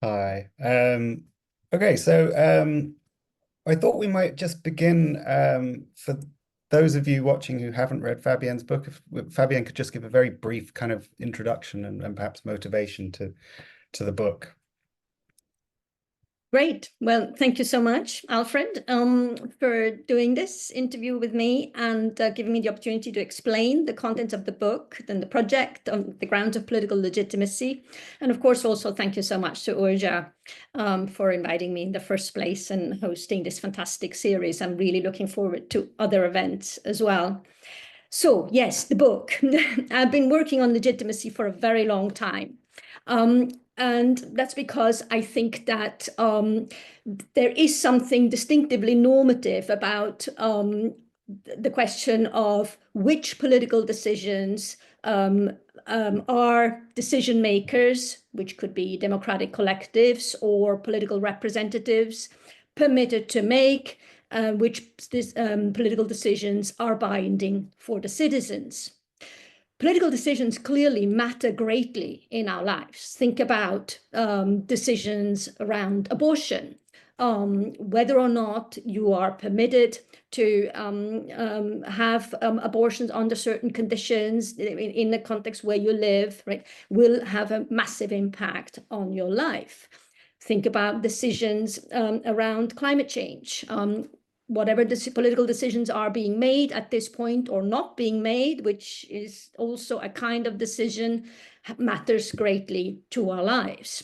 Hi. Okay, so I thought we might just begin for those of you watching who haven't read Fabienne's book, if Fabienne could just give a very brief kind of introduction and perhaps motivation to the book. Great. Well, thank you so much, Alfred, for doing this interview with me and giving me the opportunity to explain the contents of the book and the project on the grounds of political legitimacy. And of course, also thank you so much to Urja for inviting me in the first place and hosting this fantastic series. I'm really looking forward to other events as well. So yes, the book. I've been working on legitimacy for a very long time. And that's because I think that there is something distinctively normative about the question of which political decisions are decision makers, which could be democratic collectives or political representatives, permitted to make, which political decisions are binding for the citizens. Political decisions clearly matter greatly in our lives. Think about decisions around abortion, whether or not you are permitted to have abortions under certain conditions in the context where you live, right, will have a massive impact on your life. Think about decisions around climate change. Whatever political decisions are being made at this point or not being made, which is also a kind of decision, matters greatly to our lives.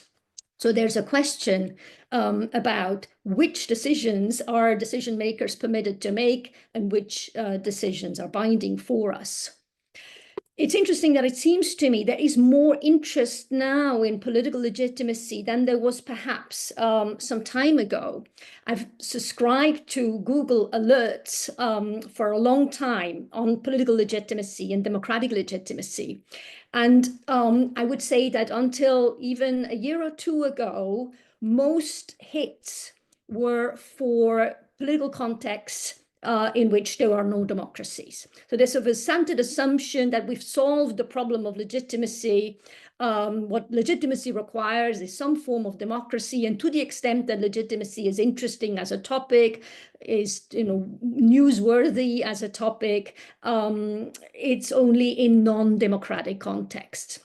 So there's a question about which decisions are decision makers permitted to make and which decisions are binding for us. It's interesting that it seems to me there is more interest now in political legitimacy than there was perhaps some time ago. I've subscribed to Google alerts for a long time on political legitimacy and democratic legitimacy. And I would say that until even a year or two ago, most hits were for political contexts in which there are no democracies. So there's sort of a centered assumption that we've solved the problem of legitimacy. What legitimacy requires is some form of democracy, and to the extent that legitimacy is interesting as a topic, is newsworthy as a topic, it's only in non-democratic contexts.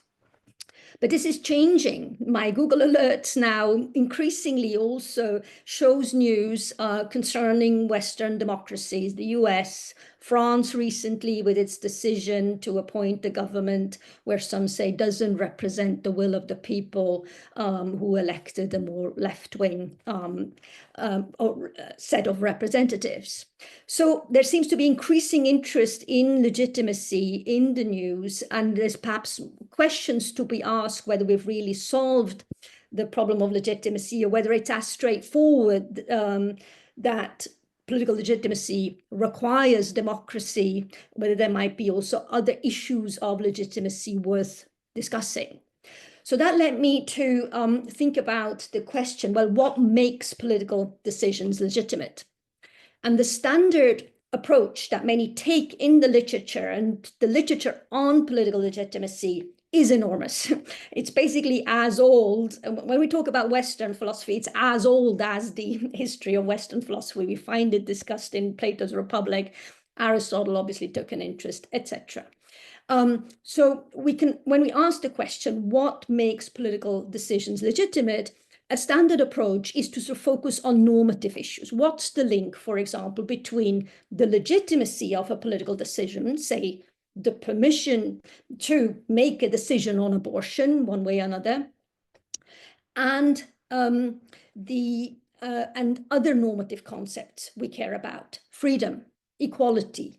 But this is changing. My Google Alerts now increasingly also shows news concerning Western democracies, the US, France recently with its decision to appoint a government where some say doesn't represent the will of the people who elected a more left-wing set of representatives. So there seems to be increasing interest in legitimacy in the news, and there's perhaps questions to be asked whether we've really solved the problem of legitimacy or whether it's as straightforward that political legitimacy requires democracy, whether there might be also other issues of legitimacy worth discussing. So that led me to think about the question, well, what makes political decisions legitimate? And the standard approach that many take in the literature, and the literature on political legitimacy, is enormous. It's basically as old. When we talk about Western philosophy, it's as old as the history of Western philosophy. We find it discussed in Plato's Republic. Aristotle obviously took an interest, etc. So when we ask the question, what makes political decisions legitimate? A standard approach is to sort of focus on normative issues. What's the link, for example, between the legitimacy of a political decision, say the permission to make a decision on abortion one way or another, and and other normative concepts we care about: freedom, equality,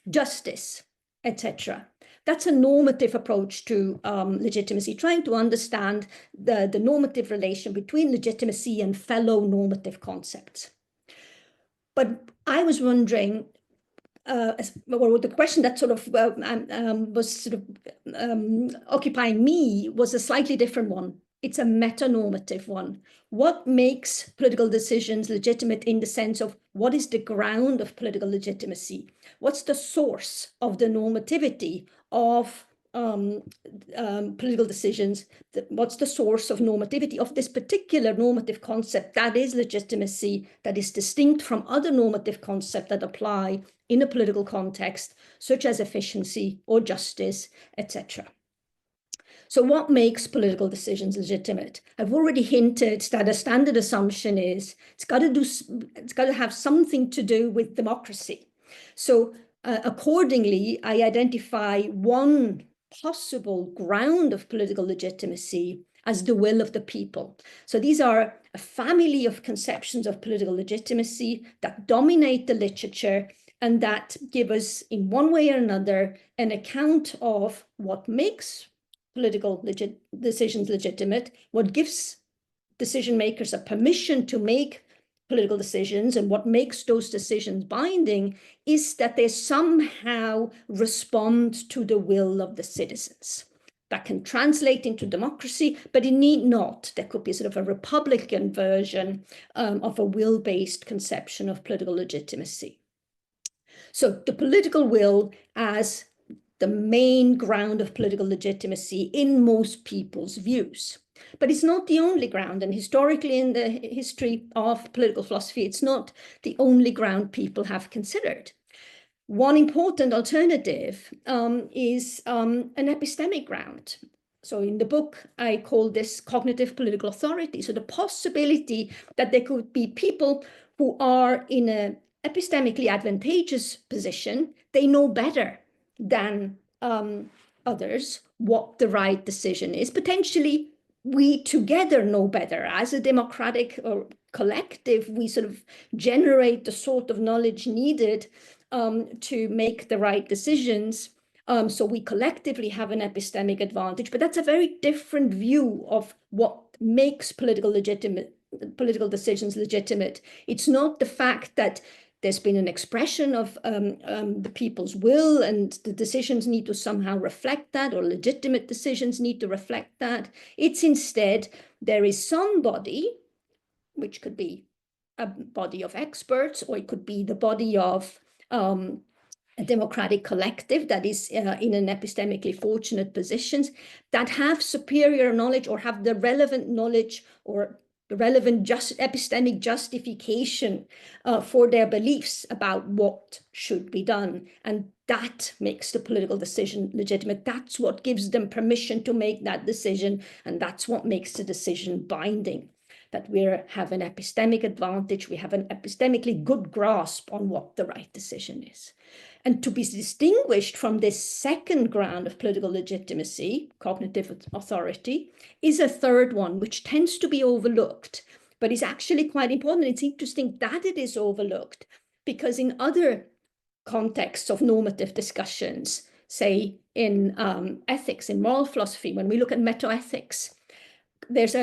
justice, etc. That's a normative approach to legitimacy, trying to understand the normative relation between legitimacy and fellow normative concepts. But I was wondering, well, the question that sort of was sort of occupying me was a slightly different one. It's a meta-normative one. What makes political decisions legitimate in the sense of what is the ground of political legitimacy? What's the source of the normativity of political decisions, what's the source of normativity of this particular normative concept that is legitimacy, that is distinct from other normative concepts that apply in a political context, such as efficiency or justice, etc. So what makes political decisions legitimate? I've already hinted that a standard assumption is it's got to have something to do with democracy. So accordingly, I identify one possible ground of political legitimacy as the will of the people. So these are a family of conceptions of political legitimacy that dominate the literature and that give us, in one way or another, an account of what makes political decisions legitimate, what gives decision makers a permission to make political decisions, and what makes those decisions binding is that they somehow respond to the will of the citizens. That can translate into democracy, but it need not. There could be sort of a Republican version of a will-based conception of political legitimacy. So the political will as the main ground of political legitimacy in most people's views. But it's not the only ground, and historically in the history of political philosophy, it's not the only ground people have considered. One important alternative is an epistemic ground. So in the book, I call this cognitive political authority. So the possibility that there could be people who are in an epistemically advantageous position, they know better than others what the right decision is. Potentially, we together know better. As a democratic or collective, we sort of generate the sort of knowledge needed to make the right decisions. So we collectively have an epistemic advantage, but that's a very different view of what makes political decisions legitimate. It's not the fact that there's been an expression of the people's will and the decisions need to somehow reflect that, or legitimate decisions need to reflect that. It's instead, there is somebody, which could be a body of experts, or it could be the body of a democratic collective that is in an epistemically fortunate positions, that have superior knowledge or have the relevant knowledge or the relevant epistemic justification for their beliefs about what should be done. And that makes the political decision legitimate. That's what gives them permission to make that decision. And that's what makes the decision binding. That we have an epistemic advantage, we have an epistemically good grasp on what the right decision is. And to be distinguished from this second ground of political legitimacy, cognitive authority, is a third one, which tends to be overlooked, but is actually quite important. It's interesting that it is overlooked, because in other contexts of normative discussions, say in ethics, in moral philosophy, when we look at metaethics, there's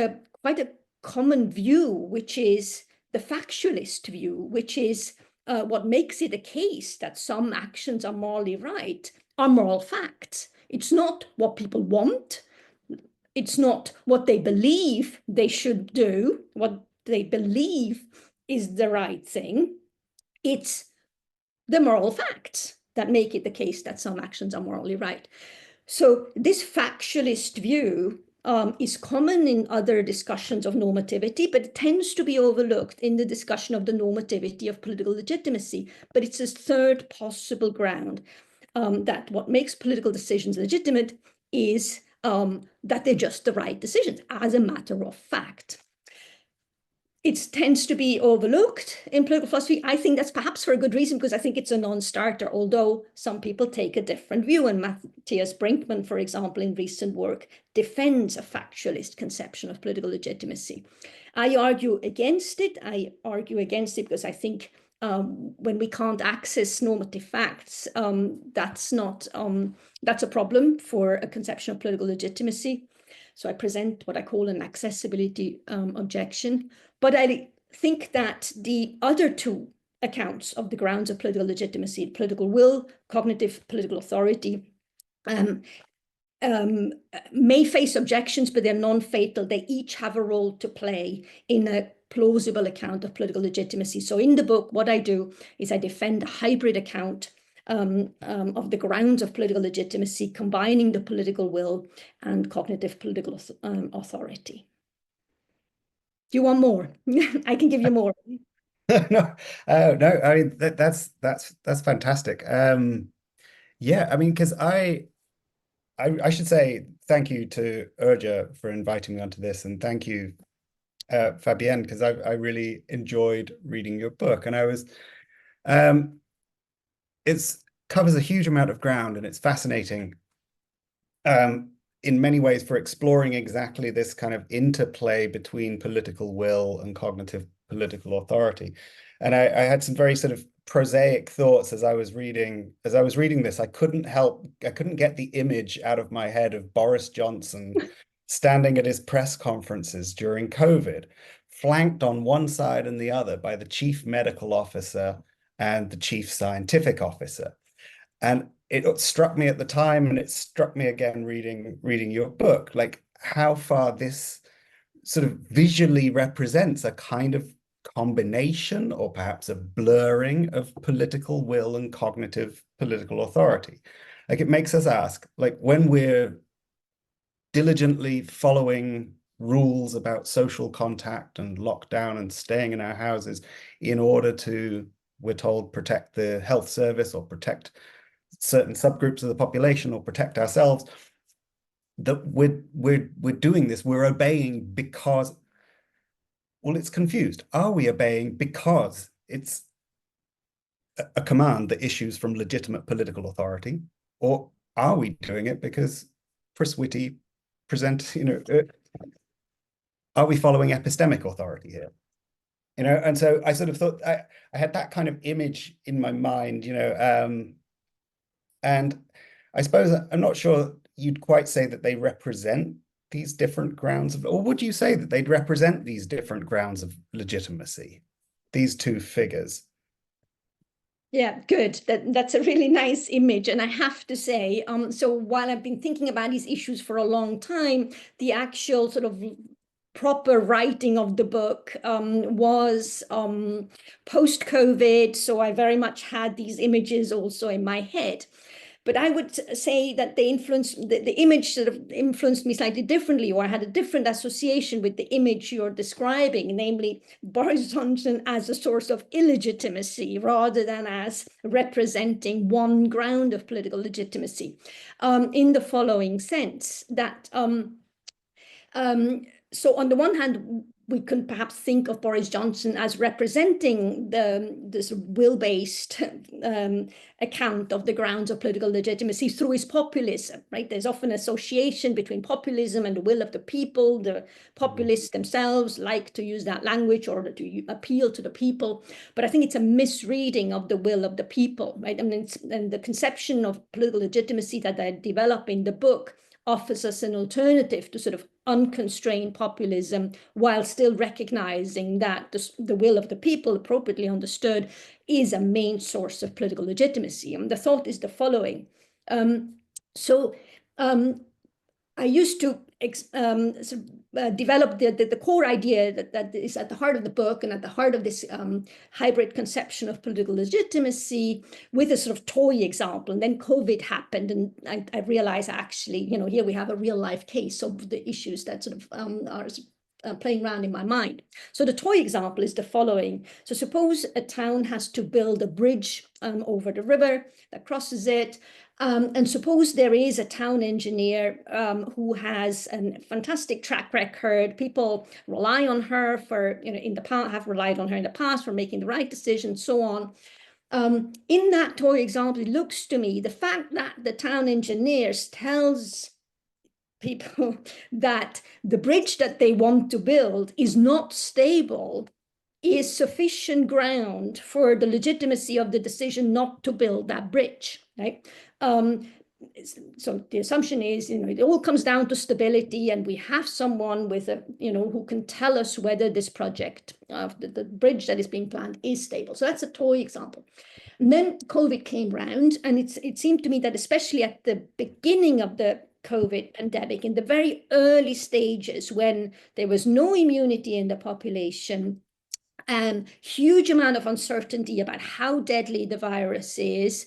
quite a common view, which is the factualist view, which is what makes it a case that some actions are morally right are moral facts. It's not what people want. It's not what they believe they should do, what they believe is the right thing. It's the moral facts that make it the case that some actions are morally right. So this factualist view is common in other discussions of normativity, but it tends to be overlooked in the discussion of the normativity of political legitimacy. But it's a third possible ground that what makes political decisions legitimate is that they're just the right decisions as a matter of fact. It tends to be overlooked in political philosophy. I think that's perhaps for a good reason, because I think it's a non-starter, although some people take a different view. And Matthias Brinkmann, for example, in recent work, defends a factualist conception of political legitimacy. I argue against it. I argue against it because I think when we can't access normative facts, that's a problem for a conception of political legitimacy. So I present what I call an accessibility objection. But I think that the other two accounts of the grounds of political legitimacy, political will, cognitive political authority, may face objections, but they're non-fatal. They each have a role to play in a plausible account of political legitimacy. So in the book, what I do is I defend a hybrid account of the grounds of political legitimacy, combining the political will and cognitive political authority. Do you want more? I can give you more. No, no, I mean that's fantastic. Yeah, I mean, because I should say thank you to Urja for inviting me onto this, and thank you, Fabienne, because I really enjoyed reading your book, and um, it's covers a huge amount of ground, and it's fascinating, in many ways for exploring exactly this kind of interplay between political will and cognitive political authority. And I had some very sort of prosaic thoughts as I was reading this. I couldn't get the image out of my head of Boris Johnson standing at his press conferences during COVID, flanked on one side and the other by the chief medical officer and the chief scientific officer. And it struck me at the time, and it struck me again reading your book, like how far this sort of visually represents a kind of combination or perhaps a blurring of political will and cognitive political authority. Like it makes us ask, like when we're diligently following rules about social contact and lockdown and staying in our houses in order to, we're told, protect the health service or protect certain subgroups of the population or protect ourselves, that we're doing this, we're obeying because, well, it's confused. Are we obeying because it's a command that issues from legitimate political authority, or are we doing it because Chris Whitty are we following epistemic authority here? And so I sort of thought I had that kind of image in my mind, and I suppose I'm not sure you'd quite say that they represent these different grounds of, or would you say that they'd represent these different grounds of legitimacy, these two figures? Yeah, good. That's a really nice image. And I have to say, so while I've been thinking about these issues for a long time, the actual sort of proper writing of the book was post-COVID. So I very much had these images also in my head. But I would say that the image sort of influenced me slightly differently, or I had a different association with the image you're describing, namely Boris Johnson as a source of illegitimacy rather than as representing one ground of political legitimacy, in the following sense that so on the one hand, we can perhaps think of Boris Johnson as representing this will-based account of the grounds of political legitimacy through his populism, right? There's often association between populism and the will of the people. The populists themselves like to use that language or to appeal to the people. But I think it's a misreading of the will of the people, right? I mean, and the conception of political legitimacy that I develop in the book offers us an alternative to sort of unconstrained populism while still recognizing that the will of the people, appropriately understood, is a main source of political legitimacy. And the thought is the following. I used to develop the core idea that is at the heart of the book and at the heart of this hybrid conception of political legitimacy with a sort of toy example. And then COVID happened, and I realized actually, here we have a real life case of the issues that sort of are playing around in my mind. So the toy example is the following. So suppose a town has to build a bridge over the river that crosses it. And suppose there is a town engineer who has a fantastic track record. People rely on her for, in the past, have relied on her in the past for making the right decisions, so on. In that toy example, it looks to me the fact that the town engineer tells people that the bridge that they want to build is not stable is sufficient ground for the legitimacy of the decision not to build that bridge, right? So the assumption is, it all comes down to stability, and we have someone with who can tell us whether this project, the bridge that is being planned, is stable. So that's a toy example. And then COVID came round, and it seemed to me that especially at the beginning of the COVID pandemic, in the very early stages when there was no immunity in the population, huge amount of uncertainty about how deadly the virus is,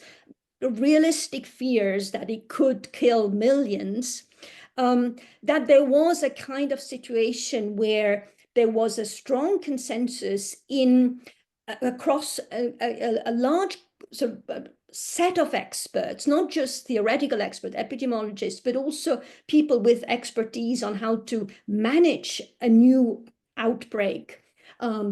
realistic fears that it could kill millions, that there was a kind of situation where there was a strong consensus across a large sort of set of experts, not just theoretical experts, epidemiologists, but also people with expertise on how to manage a new outbreak,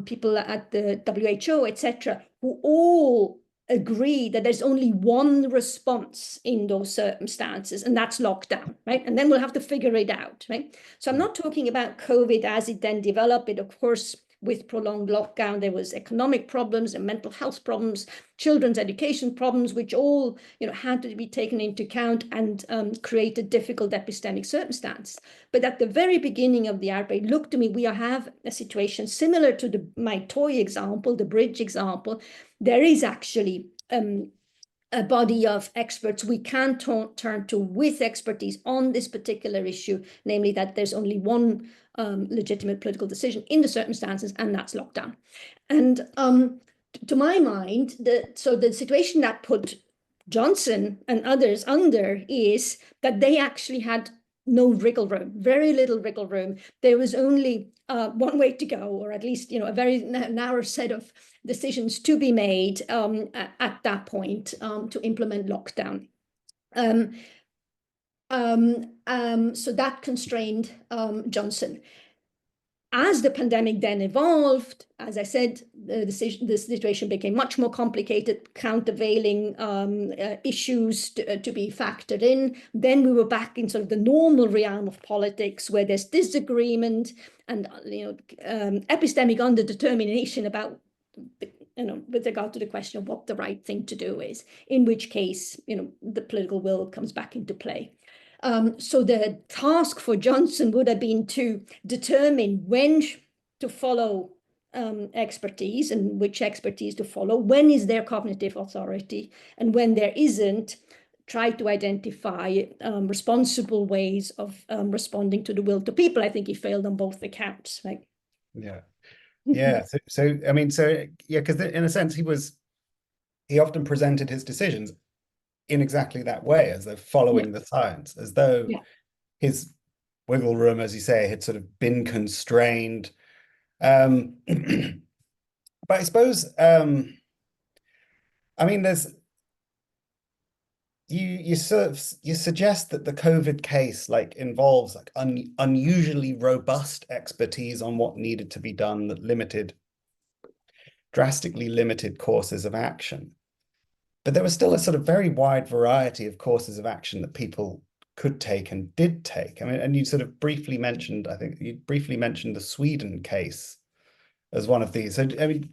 people at the WHO, etc., who all agree that there's only one response in those circumstances, and that's lockdown, right? And then we'll have to figure it out, right? So I'm not talking about COVID as it then developed. It, of course, with prolonged lockdown, there was economic problems and mental health problems, children's education problems, which all had to be taken into account and create a difficult epistemic circumstance. But at the very beginning of the outbreak, look to me, we have a situation similar to my toy example, the bridge example. There is actually a body of experts we can turn to with expertise on this particular issue, namely that there's only one legitimate political decision in the circumstances, and that's lockdown. And to my mind, the situation that put Johnson and others under is that they actually had no wriggle room, very little wriggle room. There was only one way to go, or at least a very narrow set of decisions to be made at that point to implement lockdown. So that constrained Johnson. As the pandemic then evolved, as I said, the situation became much more complicated, countervailing issues to be factored in. Then we were back in sort of the normal realm of politics, where there's disagreement and epistemic underdetermination about with regard to the question of what the right thing to do is. In which case, the political will comes back into play. So the task for Johnson would have been to determine when to follow expertise and which expertise to follow, when is there cognitive authority, and when there isn't, try to identify responsible ways of responding to the will to people. I think he failed on both accounts, right? Yeah. Yeah. So I mean, yeah, because in a sense, he often presented his decisions in exactly that way, as though following the science, as though his wiggle room, as you say, had sort of been constrained. But I suppose, I mean, you suggest that the COVID case involves unusually robust expertise on what needed to be done that drastically limited courses of action. But there was still a sort of very wide variety of courses of action that people could take and did take. I mean, and you sort of briefly mentioned, I think you briefly mentioned the Sweden case as one of these. So, I mean,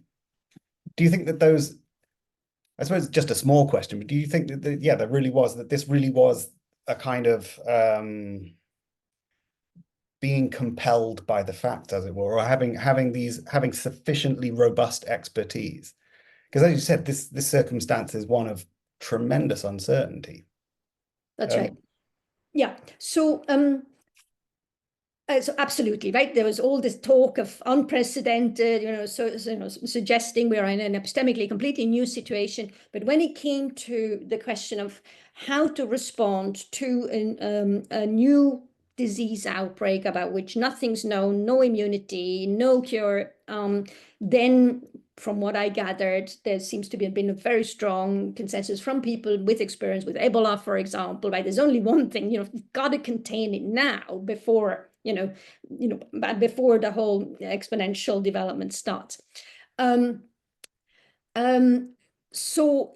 do you think that those, I suppose just a small question, but do you think that, this really was a kind of being compelled by the facts, as it were, or having sufficiently robust expertise? Because as you said, this circumstance is one of tremendous uncertainty. That's right. Yeah. So absolutely, right. There was all this talk of unprecedented, suggesting we're in an epistemically completely new situation. But when it came to the question of how to respond to a new disease outbreak about which nothing's known, no immunity, no cure, then from what I gathered, there seems to have been a very strong consensus from people with experience with Ebola, for example, right? There's only one thing, you've got to contain it now before, before the whole exponential development starts. So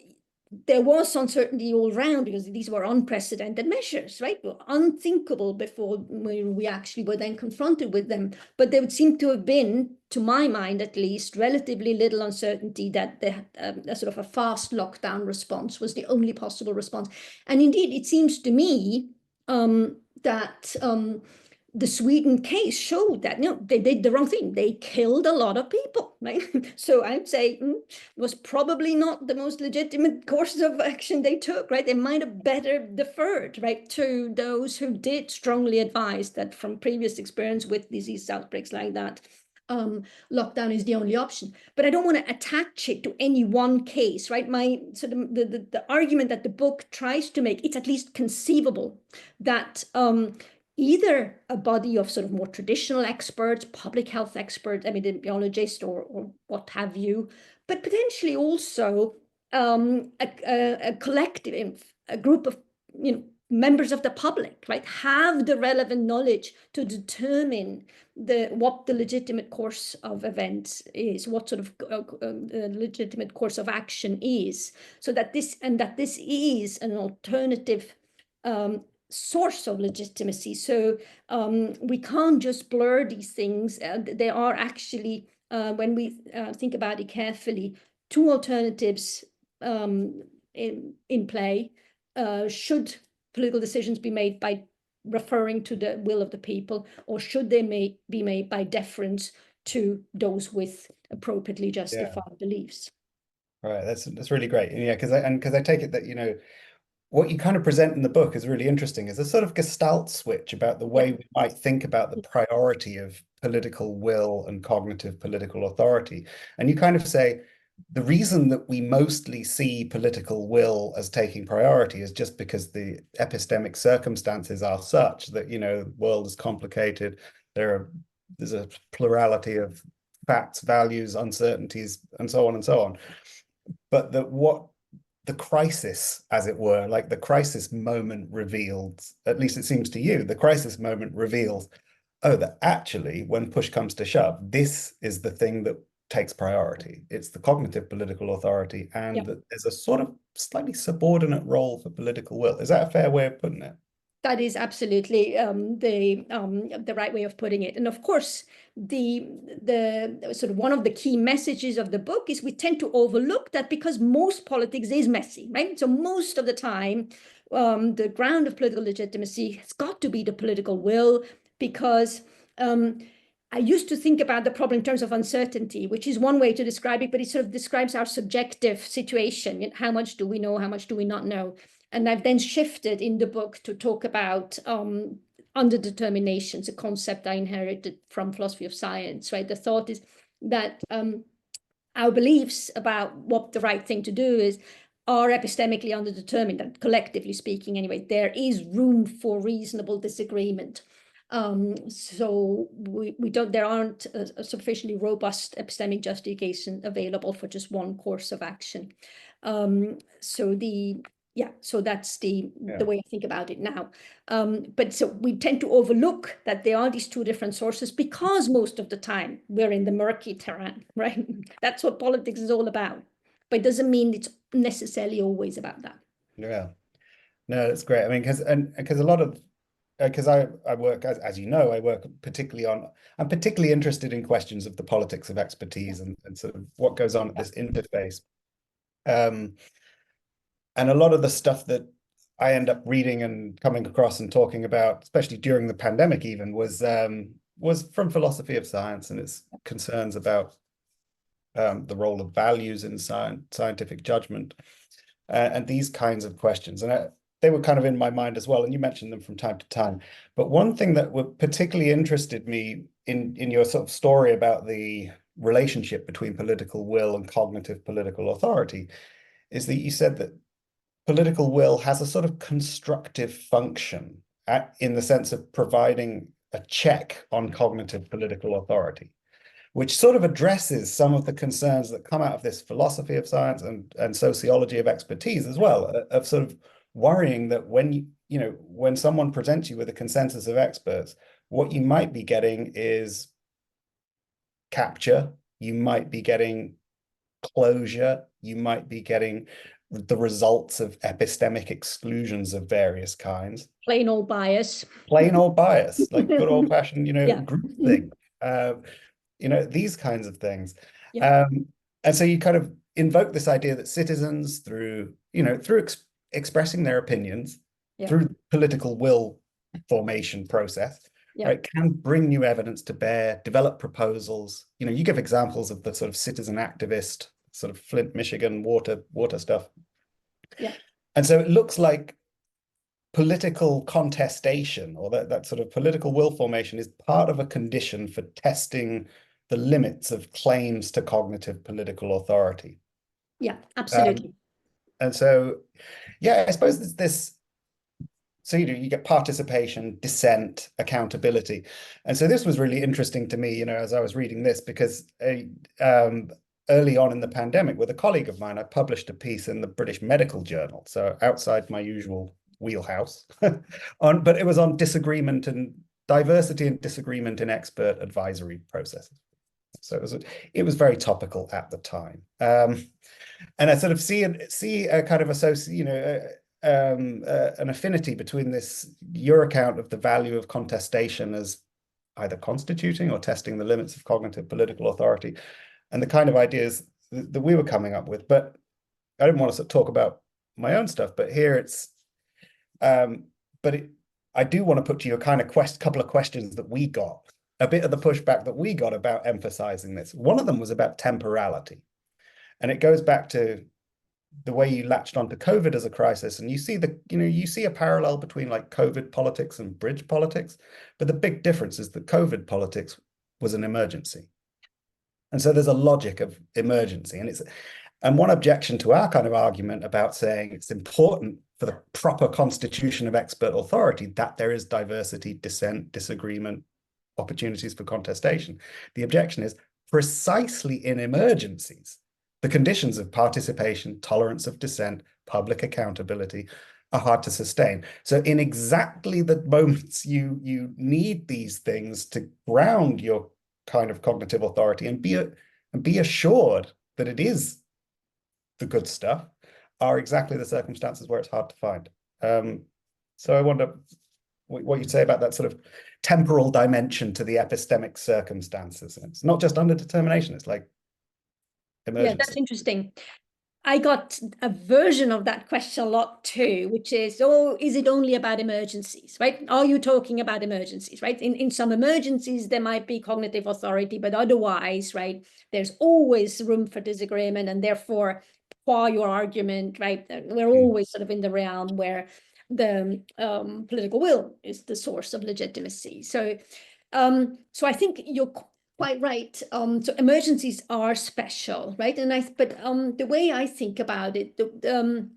there was uncertainty all around because these were unprecedented measures, right? Unthinkable before we actually were then confronted with them. But there would seem to have been, to my mind at least, relatively little uncertainty that a sort of a fast lockdown response was the only possible response. And indeed, it seems to me that the Sweden case showed that they did the wrong thing. They killed a lot of people, right? So I'd say it was probably not the most legitimate course of action they took, right? They might have better deferred, right, to those who did strongly advise that from previous experience with disease outbreaks like that, lockdown is the only option. But I don't want to attach it to any one case, right? So the argument that the book tries to make, it's at least conceivable that either a body of sort of more traditional experts, public health experts, epidemiologists or what have you, but potentially also a collective, a group of, members of the public, right, have the relevant knowledge to determine what the legitimate course of events is, what sort of legitimate course of action is, so that this is an alternative source of legitimacy. So we can't just blur these things. They are actually, when we think about it carefully, two alternatives in play. Should political decisions be made by referring to the will of the people, or should they be made by deference to those with appropriately justified beliefs? All right, that's really great. Yeah, because I take it that, what you kind of present in the book is really interesting, is a sort of gestalt switch about the way we might think about the priority of political will and cognitive political authority. And you kind of say, the reason that we mostly see political will as taking priority is just because the epistemic circumstances are such that, the world is complicated. There's a plurality of facts, values, uncertainties, and so on and so on. But the crisis, as it were, like the crisis moment revealed, at least it seems to you, the crisis moment reveals, that actually, when push comes to shove, this is the thing that takes priority. It's the cognitive political authority, and that there's a sort of slightly subordinate role for political will. Is that a fair way of putting it? That is absolutely the right way of putting it. And of course, the sort of one of the key messages of the book is we tend to overlook that, because most politics is messy, right? So most of the time, the ground of political legitimacy has got to be the political will, because I used to think about the problem in terms of uncertainty, which is one way to describe it, but it sort of describes our subjective situation. How much do we know? How much do we not know? And I've then shifted in the book to talk about underdeterminations, a concept I inherited from philosophy of science, right? The thought is that our beliefs about what the right thing to do is are epistemically underdetermined, and collectively speaking anyway, there is room for reasonable disagreement. So there aren't a sufficiently robust epistemic justification available for just one course of action. So that's the way I think about it now. But so we tend to overlook that there are these two different sources, because most of the time we're in the murky terrain, right? That's what politics is all about. But it doesn't mean it's necessarily always about that. Yeah. No, that's great. I mean, because a lot of, because I work, as you know, I work I'm particularly interested in questions of the politics of expertise and sort of what goes on at this interface. And a lot of the stuff that I end up reading and coming across and talking about, especially during the pandemic even, was from philosophy of science and its concerns about the role of values in scientific judgment and these kinds of questions. And they were kind of in my mind as well, and you mentioned them from time to time. But one thing that particularly interested me in your sort of story about the relationship between political will and cognitive political authority is that you said that political will has a sort of constructive function in the sense of providing a check on cognitive political authority, which sort of addresses some of the concerns that come out of this philosophy of science and sociology of expertise as well, of sort of worrying that when someone presents you with a consensus of experts, what you might be getting is capture, you might be getting closure, you might be getting the results of epistemic exclusions of various kinds. Plain old bias. Plain old bias, like good old fashioned, groupthink. These kinds of things. And so you kind of invoke this idea that citizens through expressing their opinions through political will formation process, right, can bring new evidence to bear, develop proposals. You give examples of the sort of citizen activist, sort of Flint, Michigan water stuff. Yeah. And so it looks like political contestation, or that sort of political will formation, is part of a condition for testing the limits of claims to cognitive political authority. Yeah, absolutely. And so, yeah, I suppose there's this. So you get participation, dissent, accountability, and so this was really interesting to me, as I was reading this, because early on in the pandemic, with a colleague of mine, I published a piece in the British Medical Journal, so outside my usual wheelhouse, but it was on disagreement and diversity and disagreement in expert advisory processes. So it was very topical at the time, and I sort of see a kind of an affinity between your account of the value of contestation as either constituting or testing the limits of cognitive political authority, and the kind of ideas that we were coming up with. But I didn't want to talk about my own stuff, but here it's, I do want to put to you a kind of couple of questions that we got, a bit of the pushback that we got about emphasizing this. One of them was about temporality, and it goes back to the way you latched onto COVID as a crisis, and you see a parallel between like COVID politics and bridge politics, but the big difference is that COVID politics was an emergency. And so there's a logic of emergency, and one objection to our kind of argument about saying it's important for the proper constitution of expert authority that there is diversity, dissent, disagreement, opportunities for contestation. The objection is precisely in emergencies, the conditions of participation, tolerance of dissent, public accountability are hard to sustain. So in exactly the moments you need these things to ground your kind of cognitive authority and be assured that it is the good stuff, are exactly the circumstances where it's hard to find. So I wonder what you'd say about that sort of temporal dimension to the epistemic circumstances. And it's not just underdetermination, it's like emergency. Yeah, that's interesting. I got a version of that question a lot too, which is, is it only about emergencies, right? Are you talking about emergencies, right? In some emergencies, there might be cognitive authority, but otherwise, right, there's always room for disagreement, and therefore, qua your argument, right, we're always sort of in the realm where the political will is the source of legitimacy. So I think you're quite right. So emergencies are special, right? But the way I think about it, the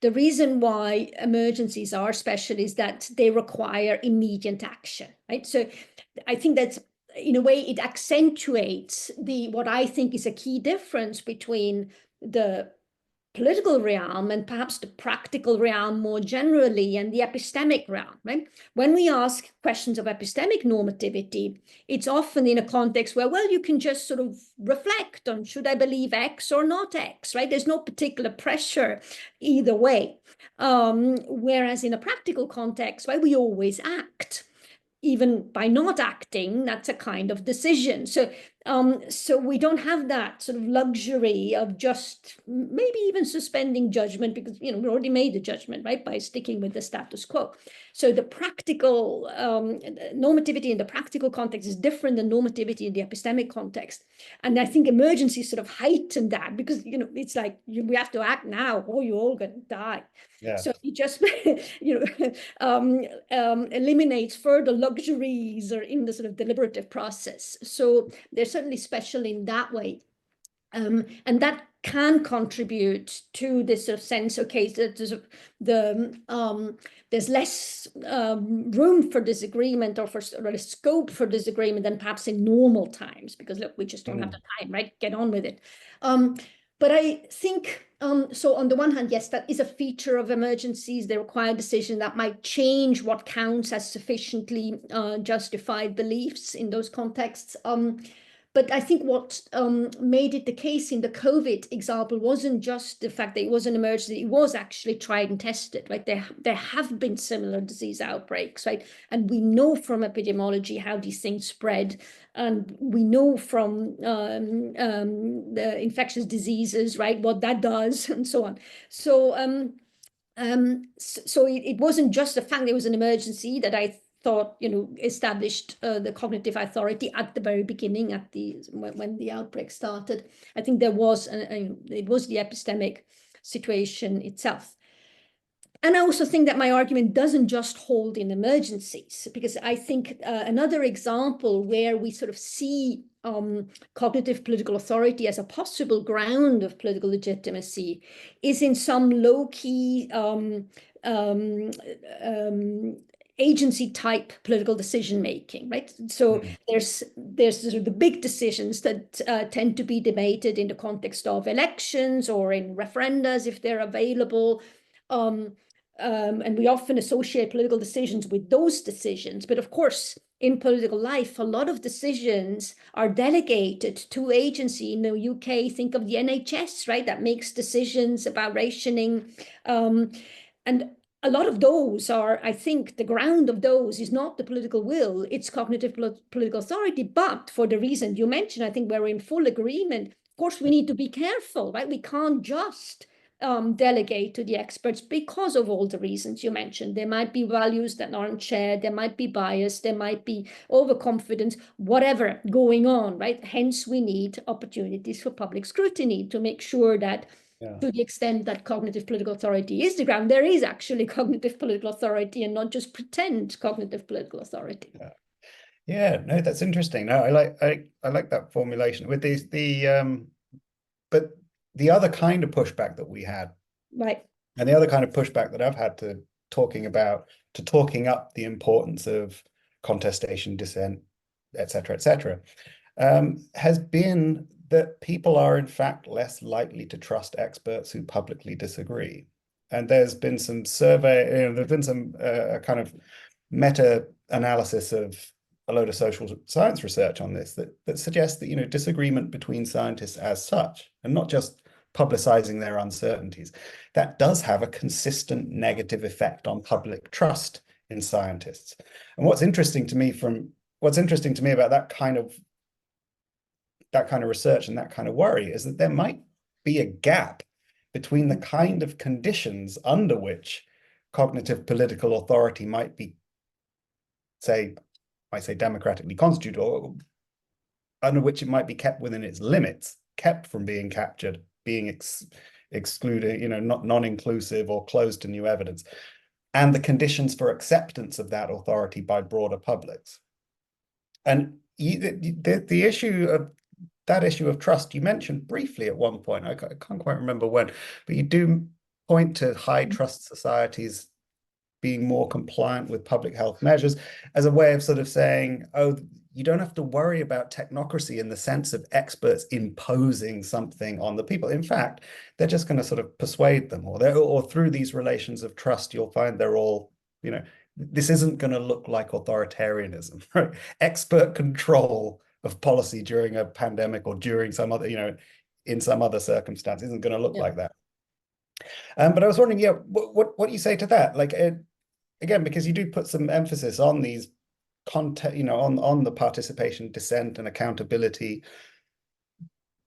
reason why emergencies are special is that they require immediate action, right? So I think that's, in a way, it accentuates what I think is a key difference between the political realm and perhaps the practical realm more generally, and the epistemic realm, right? When we ask questions of epistemic normativity, it's often in a context where, well, you can just sort of reflect on, should I believe X or not X, right? There's no particular pressure either way. Whereas in a practical context, right, we always act. Even by not acting, that's a kind of decision. So we don't have that sort of luxury of just maybe even suspending judgment, because we already made the judgment, right, by sticking with the status quo. So the practical normativity in the practical context is different than normativity in the epistemic context. And I think emergency sort of heightened that, because it's like we have to act now or you're all going to die. Yeah. So it just eliminates further luxuries or in the sort of deliberative process. So they're certainly special in that way. And that can contribute to this sort of sense, okay, there's less room for disagreement or a scope for disagreement than perhaps in normal times, because look, we just don't have the time, right? Get on with it. But I think, so on the one hand, yes, that is a feature of emergencies. They require decision that might change what counts as sufficiently justified beliefs in those contexts. But I think what made it the case in the COVID example wasn't just the fact that it was an emergency, it was actually tried and tested, right? There have been similar disease outbreaks, right? And we know from epidemiology how these things spread. And we know from the infectious diseases, right, what that does and so on. So, it wasn't just the fact there was an emergency that I thought, established the cognitive authority at the very beginning, when the outbreak started. I think there was, it was the epistemic situation itself. And I also think that my argument doesn't just hold in emergencies, because I think another example where we sort of see cognitive political authority as a possible ground of political legitimacy is in some low-key um, agency type political decision making, right? So there's sort of the big decisions that tend to be debated in the context of elections or in referendas if they're available. And we often associate political decisions with those decisions. But of course, in political life, a lot of decisions are delegated to agency. In the UK, think of the NHS, right? That makes decisions about rationing. And a lot of those are, I think, the ground of those is not the political will, it's cognitive political authority. But for the reason you mentioned, I think we're in full agreement. Of course, we need to be careful, right? We can't just delegate to the experts because of all the reasons you mentioned. There might be values that aren't shared, there might be bias, there might be overconfidence, whatever going on, right? Hence, we need opportunities for public scrutiny to make sure that to the extent that cognitive political authority is the ground, there is actually cognitive political authority and not just pretend cognitive political authority. Yeah, no, that's interesting. No, I like that formulation with these but the other kind of pushback that we had, right, and the other kind of pushback that I've had to talking up the importance of contestation, dissent, etc., has been that people are in fact less likely to trust experts who publicly disagree. And there's been some there's been some kind of meta-analysis of a load of social science research on this that suggests that, disagreement between scientists as such, and not just publicizing their uncertainties, that does have a consistent negative effect on public trust in scientists. And what's interesting to me about that kind of research and that kind of worry is that there might be a gap between the kind of conditions under which cognitive political authority might be, say democratically constituted, or under which it might be kept within its limits, kept from being captured, being excluded, not non-inclusive or closed to new evidence, and the conditions for acceptance of that authority by broader publics. And the issue of trust you mentioned briefly at one point, I can't quite remember when, but you do point to high trust societies being more compliant with public health measures as a way of sort of saying, oh, you don't have to worry about technocracy in the sense of experts imposing something on the people. In fact, they're just going to sort of persuade them, or through these relations of trust, you'll find they're all, this isn't going to look like authoritarianism, right? Expert control of policy during a pandemic or during some other, in some other circumstance isn't going to look like that. But I was wondering, what do you say to that? Like, again, because you do put some emphasis on these content, on the participation, dissent, and accountability.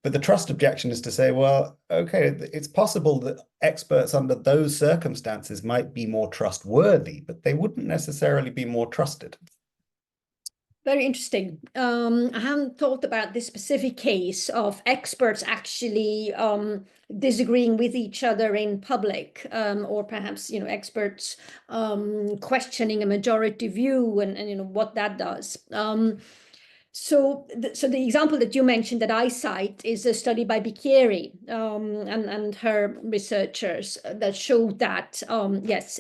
But the trust objection is to say, well, okay, it's possible that experts under those circumstances might be more trustworthy, but they wouldn't necessarily be more trusted. Very interesting. I haven't thought about this specific case of experts actually disagreeing with each other in public, or perhaps experts questioning a majority view and what that does. So the example that you mentioned that I cite is a study by Bicchieri and her researchers that showed that yes,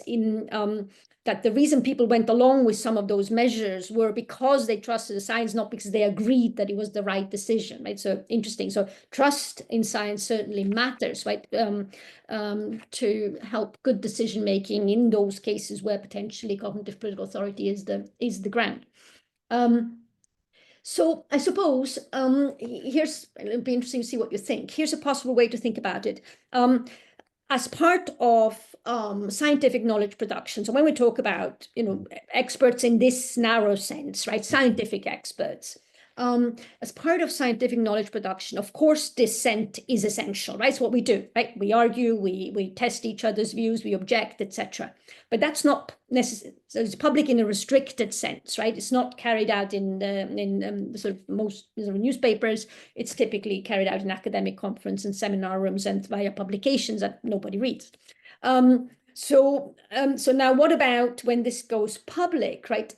that the reason people went along with some of those measures were because they trusted the science, not because they agreed that it was the right decision, right? So interesting. So trust in science certainly matters, right? To help good decision making in those cases where potentially cognitive political authority is the ground. So I suppose it'll be interesting to see what you think. Here's a possible way to think about it. As part of scientific knowledge production, so when we talk about experts in this narrow sense, right, scientific experts, as part of scientific knowledge production, of course, dissent is essential, right? It's what we do, right? We argue, we test each other's views, we object, etc. But that's not necessary. So it's public in a restricted sense, right? It's not carried out in sort of most newspapers. It's typically carried out in academic conference and seminar rooms and via publications that nobody reads. So now what about when this goes public, right?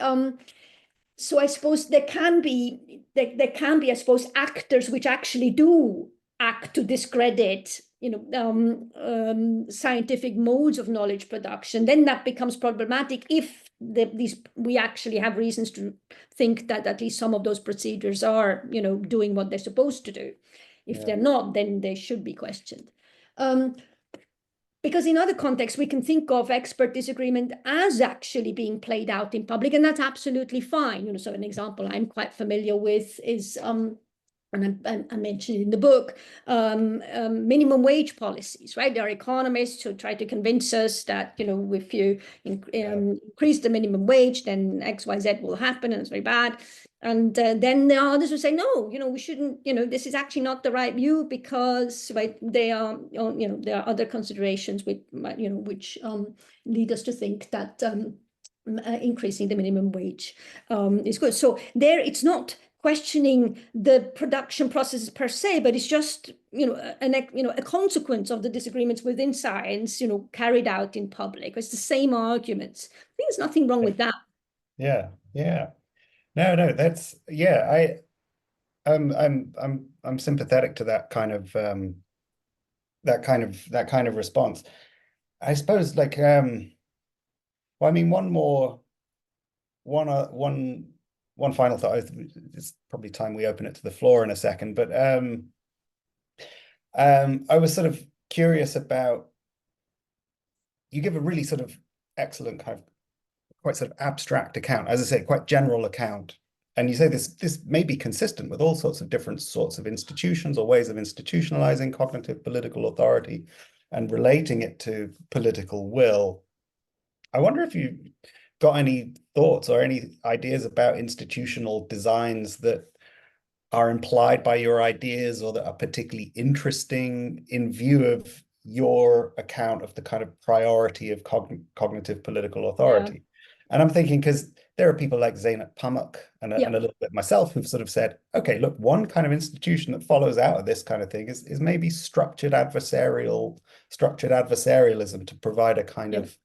so I suppose there can be, I suppose, actors which actually do act to discredit, scientific modes of knowledge production. Then that becomes problematic if we actually have reasons to think that at least some of those procedures are, doing what they're supposed to do. If they're not, then they should be questioned. Because in other contexts, we can think of expert disagreement as actually being played out in public, and that's absolutely fine. So an example I'm quite familiar with is, and I mentioned in the book, minimum wage policies, right? There are economists who try to convince us that, if you increase the minimum wage, then X, Y, Z will happen, and it's very bad. And then there are others who say, no, we shouldn't, this is actually not the right view because, right, there are other considerations which, which lead us to think that increasing the minimum wage is good. So there, it's not questioning the production processes per se, but it's just, a consequence of the disagreements within science, carried out in public. It's the same arguments. I think there's nothing wrong with that. Yeah, yeah. No, that's I'm sympathetic to that kind of response. I suppose well, I mean, one final thought. It's probably time we open it to the floor in a second, but I was sort of curious about, you give a really sort of excellent kind of quite sort of abstract account, as I say, quite general account. And you say this may be consistent with all sorts of different sorts of institutions or ways of institutionalizing cognitive political authority and relating it to political will. I wonder if you got any thoughts or any ideas about institutional designs that are implied by your ideas or that are particularly interesting in view of your account of the kind of priority of cognitive political authority. Yeah. And I'm thinking, because there are people like Zeynep Pamuk and a little bit myself who've sort of said, okay, look, one kind of institution that follows out of this kind of thing is maybe structured adversarialism to provide a kind of,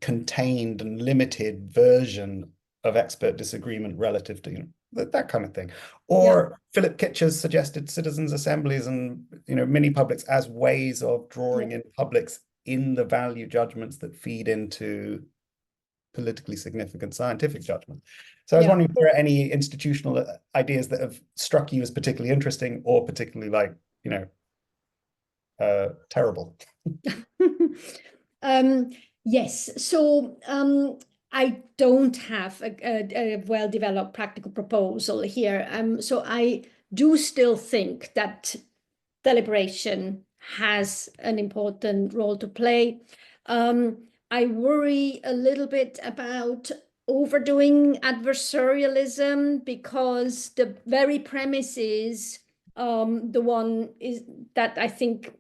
contained and limited version of expert disagreement relative to, that kind of thing. Or Philip Kitcher's suggested citizens' assemblies and, mini publics as ways of drawing in publics in the value judgments that feed into politically significant scientific judgment. So I was wondering if there are any institutional ideas that have struck you as particularly interesting or particularly terrible. Yes. So I don't have a well-developed practical proposal here. So I do still think that deliberation has an important role to play. I worry a little bit about overdoing adversarialism because the very premise is the one is that I think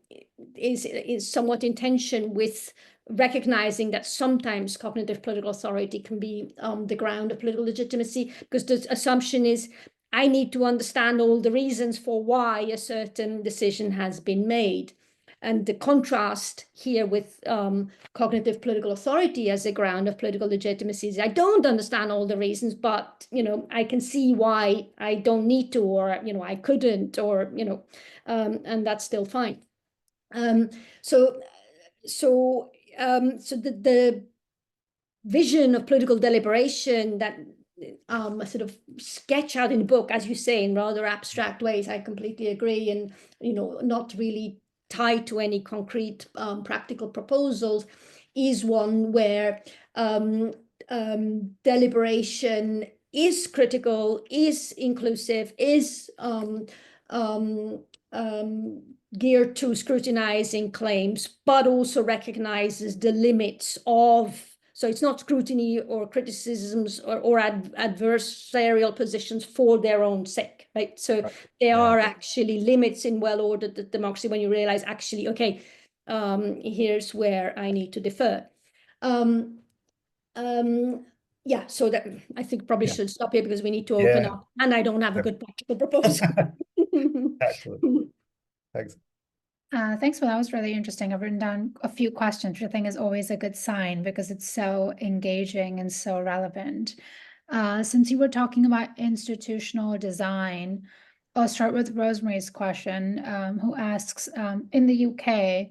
is somewhat in tension with recognizing that sometimes cognitive political authority can be the ground of political legitimacy, because the assumption is I need to understand all the reasons for why a certain decision has been made. And the contrast here with cognitive political authority as a ground of political legitimacy is I don't understand all the reasons, but, I can see why I don't need to, or, I couldn't, or, and that's still fine. So the vision of political deliberation that sort of sketch out in the book, as you say, in rather abstract ways, I completely agree, and not really tied to any concrete practical proposals, is one where deliberation is critical, is inclusive, is geared to scrutinizing claims, but also recognizes the limits of, so it's not scrutiny or criticisms or adversarial positions for their own sake, right? So there are actually limits in well-ordered democracy when you realize actually, okay, here's where I need to defer. So that I think probably should stop here because we need to open up, and I don't have a good practical proposal. Excellent. Thanks. Thanks. Well, that was really interesting. I've written down a few questions, which I think is always a good sign because it's so engaging and so relevant. Since you were talking about institutional design, I'll start with Rosemary's question, who asks, in the UK,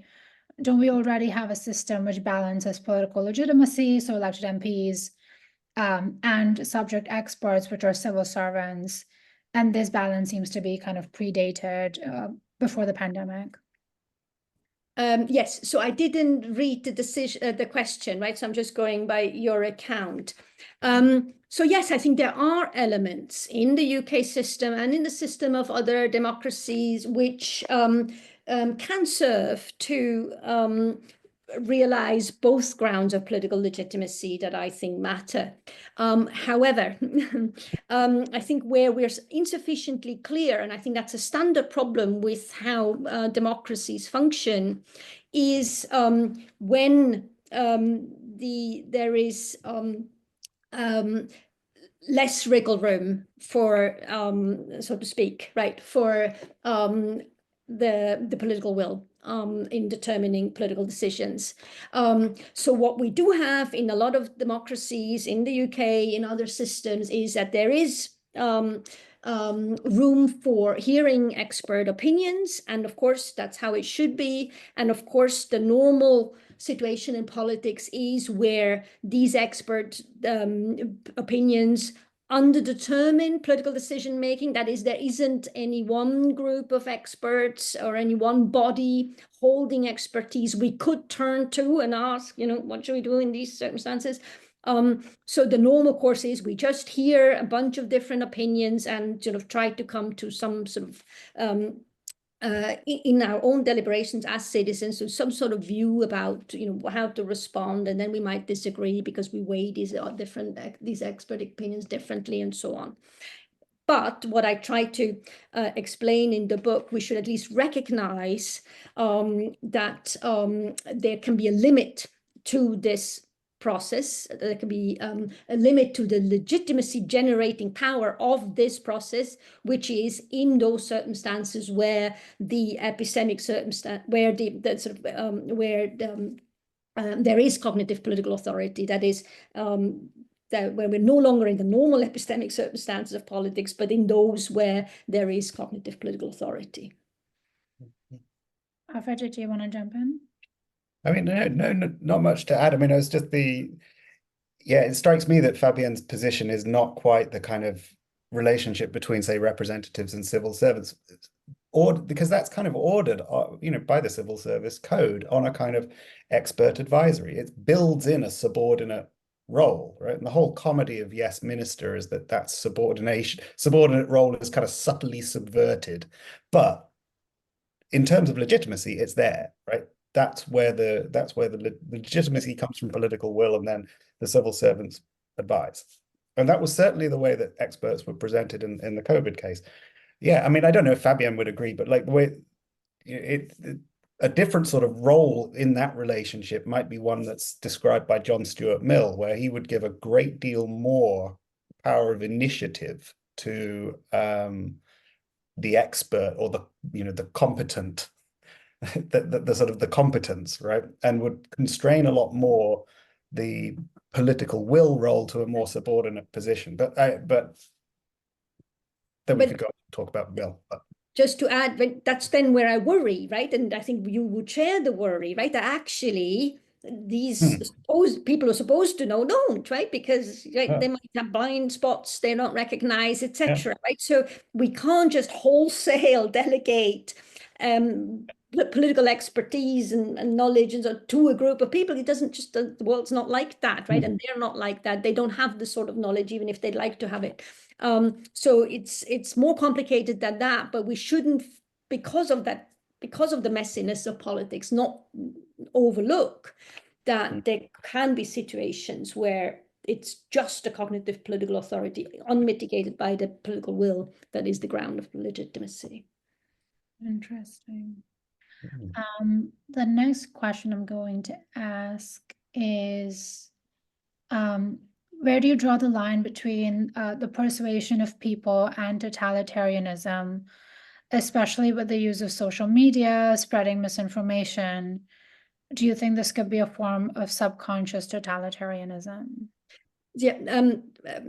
don't we already have a system which balances political legitimacy, so elected MPs, and subject experts, which are civil servants, and this balance seems to be kind of predated before the pandemic? Yes, so I didn't read the question, right? So I'm just going by your account. So yes, I think there are elements in the UK system and in the system of other democracies which can serve to realize both grounds of political legitimacy that I think matter. However, I think where we're insufficiently clear, and I think that's a standard problem with how democracies function, is when there is less wriggle room for, so to speak, right, for the political will in determining political decisions. So what we do have in a lot of democracies in the UK, in other systems, is that there is room for hearing expert opinions. And of course, that's how it should be. And of course, the normal situation in politics is where these expert opinions underdetermine political decision making. That is, there isn't any one group of experts or any one body holding expertise we could turn to and ask, what should we do in these circumstances? So the normal course is we just hear a bunch of different opinions and try to come to some sort of in our own deliberations as citizens, so some sort of view about how to respond, and then we might disagree because we weigh these expert opinions differently and so on. But what I try to explain in the book, we should at least recognize that there can be a limit to this process. There can be a limit to the legitimacy generating power of this process, which is in those circumstances where the epistemic circumstance, where there is cognitive political authority. That is, that where we're no longer in the normal epistemic circumstances of politics, but in those where there is cognitive political authority. Alfred, do you want to jump in? I mean, no, not much to add. I mean, it was just it strikes me that Fabienne's position is not quite the kind of relationship between, say, representatives and civil servants, or because that's kind of ordered, by the civil service code on a kind of expert advisory. It builds in a subordinate role, right? And the whole comedy of Yes Minister is that subordinate role is kind of subtly subverted, but in terms of legitimacy, it's there, right? That's where the legitimacy comes from, political will, and then the civil servants advise. And that was certainly the way that experts were presented in the COVID case. Yeah, I mean, I don't know if Fabienne would agree, but like the way a different sort of role in that relationship might be one that's described by John Stuart Mill, where he would give a great deal more power of initiative to the expert or the competent, the sort of the competence, right? And would constrain a lot more the political will role to a more subordinate position. But then we could go talk about Mill. Just to add, that's then where I worry, right? And I think you would share the worry, right? That actually these people are supposed to know don't, right? Because they might have blind spots, they're not recognized, etc. Right? So we can't just wholesale delegate political expertise and knowledge to a group of people. It doesn't just, the world's not like that, right? And they're not like that. They don't have the sort of knowledge, even if they'd like to have it. So it's more complicated than that, but we shouldn't, because of the messiness of politics, not overlook that there can be situations where it's just a cognitive political authority, unmitigated by the political will, that is the ground of legitimacy. Interesting. The next question I'm going to ask is, where do you draw the line between the persuasion of people and totalitarianism, especially with the use of social media, spreading misinformation? Do you think this could be a form of subconscious totalitarianism? Yeah,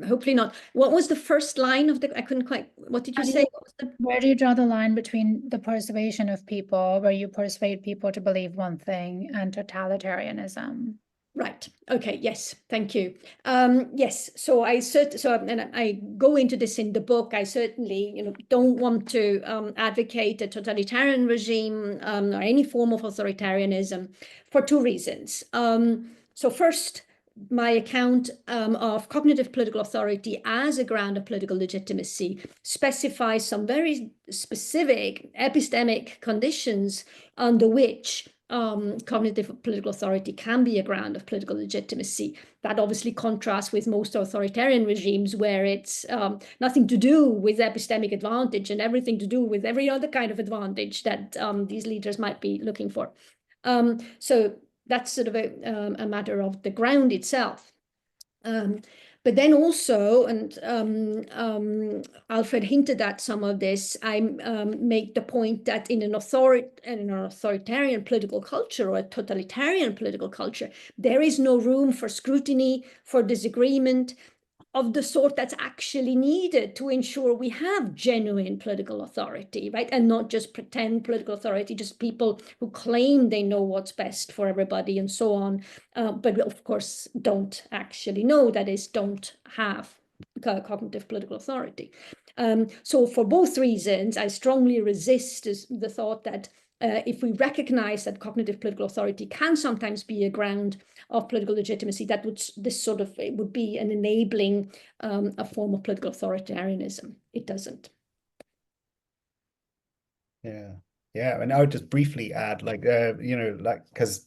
hopefully not. What was the first line of the, I couldn't quite, what did you say? What was the... Where do you draw the line between the persuasion of people, where you persuade people to believe one thing, and totalitarianism? Right. Okay. Yes. Thank you. Yes. So and I go into this in the book. I certainly, don't want to advocate a totalitarian regime or any form of authoritarianism for two reasons. So first, my account of cognitive political authority as a ground of political legitimacy specifies some very specific epistemic conditions under which cognitive political authority can be a ground of political legitimacy. That obviously contrasts with most authoritarian regimes where it's nothing to do with epistemic advantage and everything to do with every other kind of advantage that these leaders might be looking for. So that's sort of a matter of the ground itself. But then also, and Alfred hinted at some of this, I make the point that in an authoritarian political culture or a totalitarian political culture, there is no room for scrutiny, for disagreement, of the sort that's actually needed to ensure we have genuine political authority, right? And not just pretend political authority, just people who claim they know what's best for everybody and so on, but of course don't actually know, that is, don't have cognitive political authority. So for both reasons, I strongly resist the thought that if we recognize that cognitive political authority can sometimes be a ground of political legitimacy, that would be an enabling a form of political authoritarianism. It doesn't. Yeah, and I would just briefly add, because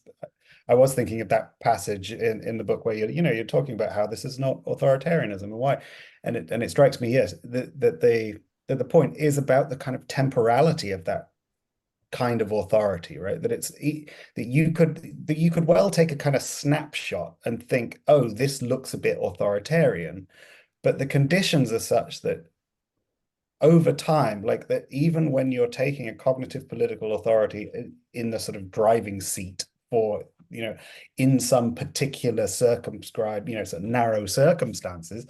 I was thinking of that passage in the book where you're talking about how this is not authoritarianism and why, and it strikes me, yes, that the point is about the kind of temporality of that kind of authority, right? That you could well take a kind of snapshot and think, oh, this looks a bit authoritarian, but the conditions are such that over time, like that, even when you're taking a cognitive political authority in the sort of driving seat for, in some particular circumscribed, sort of narrow circumstances,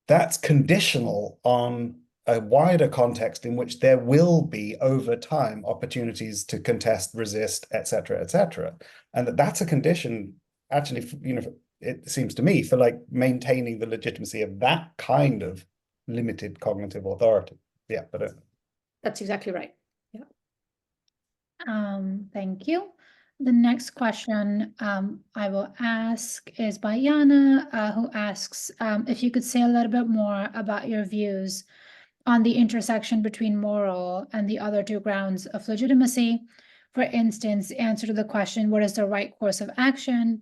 that's conditional on a wider context in which there will be over time opportunities to contest, resist, etc., and that's a condition actually, it seems to me, for like maintaining the legitimacy of that kind of limited cognitive authority. Yeah, but that's exactly right. Yeah. Thank you. The next question I will ask is by Yana, who asks if you could say a little bit more about your views on the intersection between moral and the other two grounds of legitimacy. For instance, answer to the question, what is the right course of action?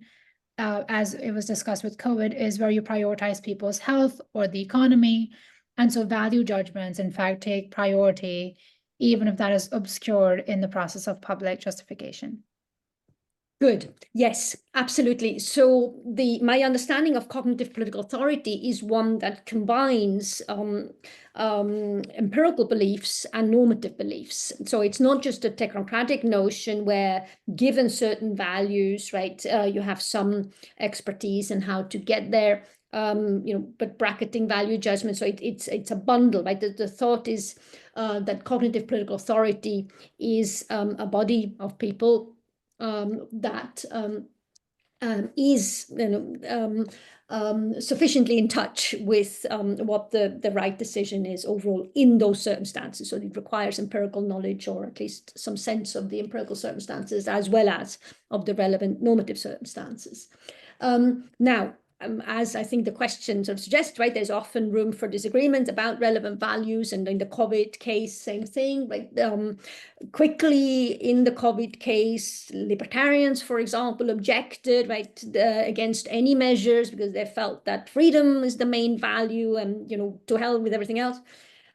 As it was discussed with COVID, is where you prioritize people's health or the economy. And so value judgments, in fact, take priority, even if that is obscured in the process of public justification. Good. Yes, absolutely. So my understanding of cognitive political authority is one that combines empirical beliefs and normative beliefs. So it's not just a technocratic notion where, given certain values, right, you have some expertise in how to get there, but bracketing value judgment. So it's a bundle, right? The thought is that cognitive political authority is a body of people that is sufficiently in touch with what the right decision is overall in those circumstances. So it requires empirical knowledge, or at least some sense of the empirical circumstances, as well as of the relevant normative circumstances. Now, as I think the question sort of suggests, right, there's often room for disagreement about relevant values, and in the COVID case, same thing, right? Quickly in the COVID case, libertarians, for example, objected, right, against any measures because they felt that freedom is the main value, and to hell with everything else.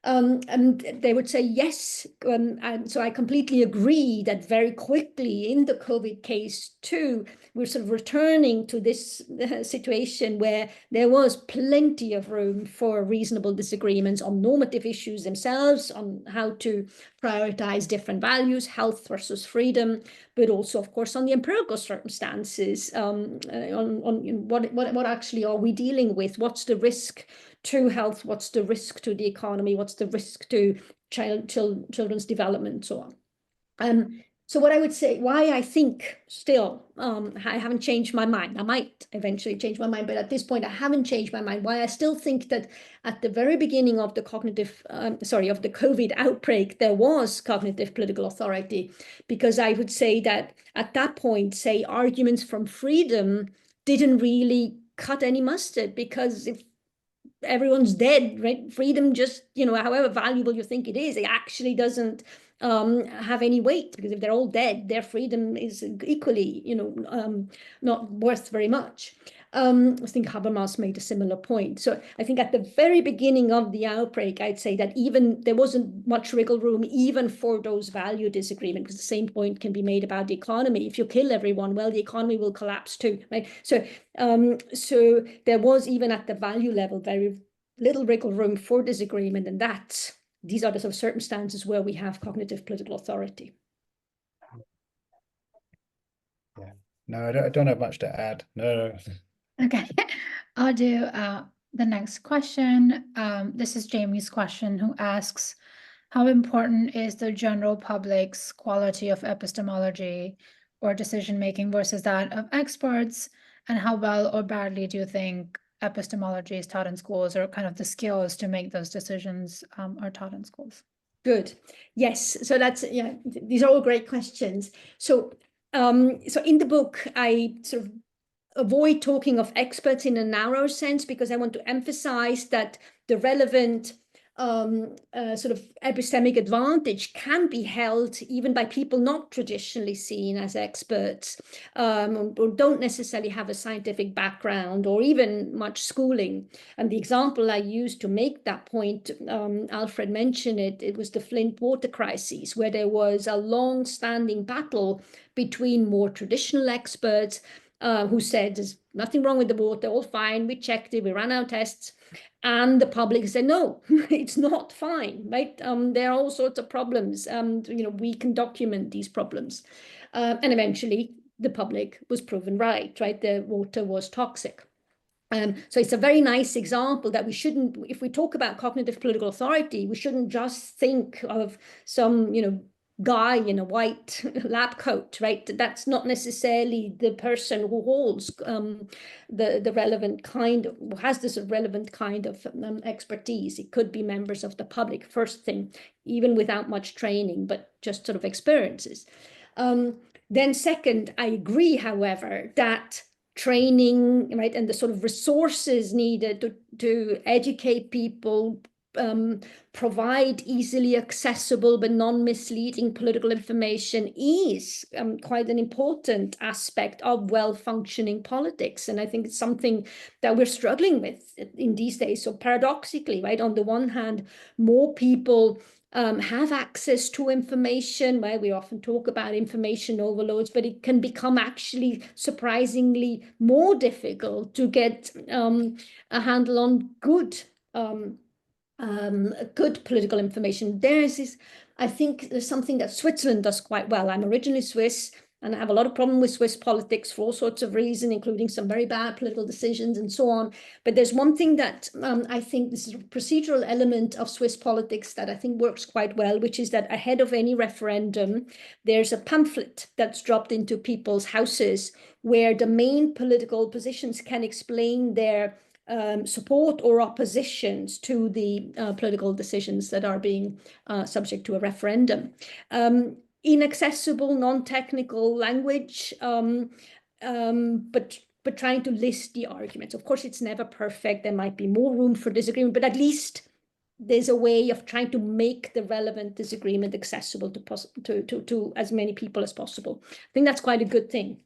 And they would say yes. And so I completely agree that very quickly in the COVID case too, we're sort of returning to this situation where there was plenty of room for reasonable disagreements on normative issues themselves, on how to prioritize different values, health versus freedom, but also, of course, on the empirical circumstances, on what actually are we dealing with? What's the risk to health? What's the risk to the economy? What's the risk to children's development, so on? So what I would say, why I think still I haven't changed my mind. I might eventually change my mind, but at this point I haven't changed my mind. Why I still think that at the very beginning of the of the COVID outbreak, there was cognitive political authority, because I would say that at that point, say, arguments from freedom didn't really cut any mustard, because if everyone's dead, right? Freedom just, however valuable you think it is, it actually doesn't have any weight, because if they're all dead, their freedom is equally, not worth very much. I think Habermas made a similar point. So I think at the very beginning of the outbreak, I'd say that even there wasn't much wiggle room even for those value disagreements, because the same point can be made about the economy. If you kill everyone, well, the economy will collapse too, right? So there was, even at the value level, very little wiggle room for disagreement, and these are the sort of circumstances where we have cognitive political authority. Yeah. No, I don't have much to add. No. Okay, I'll do the next question. This is Jamie's question, who asks, how important is the general public's quality of epistemology or decision-making versus that of experts? And how well or badly do you think epistemology is taught in schools, or kind of the skills to make those decisions are taught in schools? Good. Yes. So these are all great questions. So in the book, I sort of avoid talking of experts in a narrow sense, because I want to emphasize that the relevant sort of epistemic advantage can be held even by people not traditionally seen as experts, or don't necessarily have a scientific background or even much schooling. And the example I used to make that point, Alfred mentioned it was the Flint water crisis, where there was a long-standing battle between more traditional experts who said there's nothing wrong with the water, all fine, we checked it, we ran our tests, and the public said, no, it's not fine, right? There are all sorts of problems, and we can document these problems. And eventually the public was proven right? The water was toxic. So it's a very nice example that we shouldn't, if we talk about cognitive political authority, we shouldn't just think of some, guy in a white lab coat, right? That's not necessarily the person who holds the relevant kind of, who has this relevant kind of expertise. It could be members of the public, first thing, even without much training, but just sort of experiences. Then second, I agree, however, that training, right, and the sort of resources needed to educate people, provide easily accessible but non-misleading political information is quite an important aspect of well-functioning politics. And I think it's something that we're struggling with in these days. So paradoxically, right, on the one hand, more people have access to information, right? We often talk about information overloads, but it can become actually surprisingly more difficult to get a handle on good political information. I think there's something that Switzerland does quite well. I'm originally Swiss, and I have a lot of problem with Swiss politics for all sorts of reasons, including some very bad political decisions and so on. But there's one thing that I think this is a procedural element of Swiss politics that I think works quite well, which is that ahead of any referendum, there's a pamphlet that's dropped into people's houses where the main political positions can explain their support or oppositions to the political decisions that are being subject to a referendum. Inaccessible, non-technical language, but trying to list the arguments. Of course, it's never perfect. There might be more room for disagreement, but at least there's a way of trying to make the relevant disagreement accessible to as many people as possible. I think that's quite a good thing.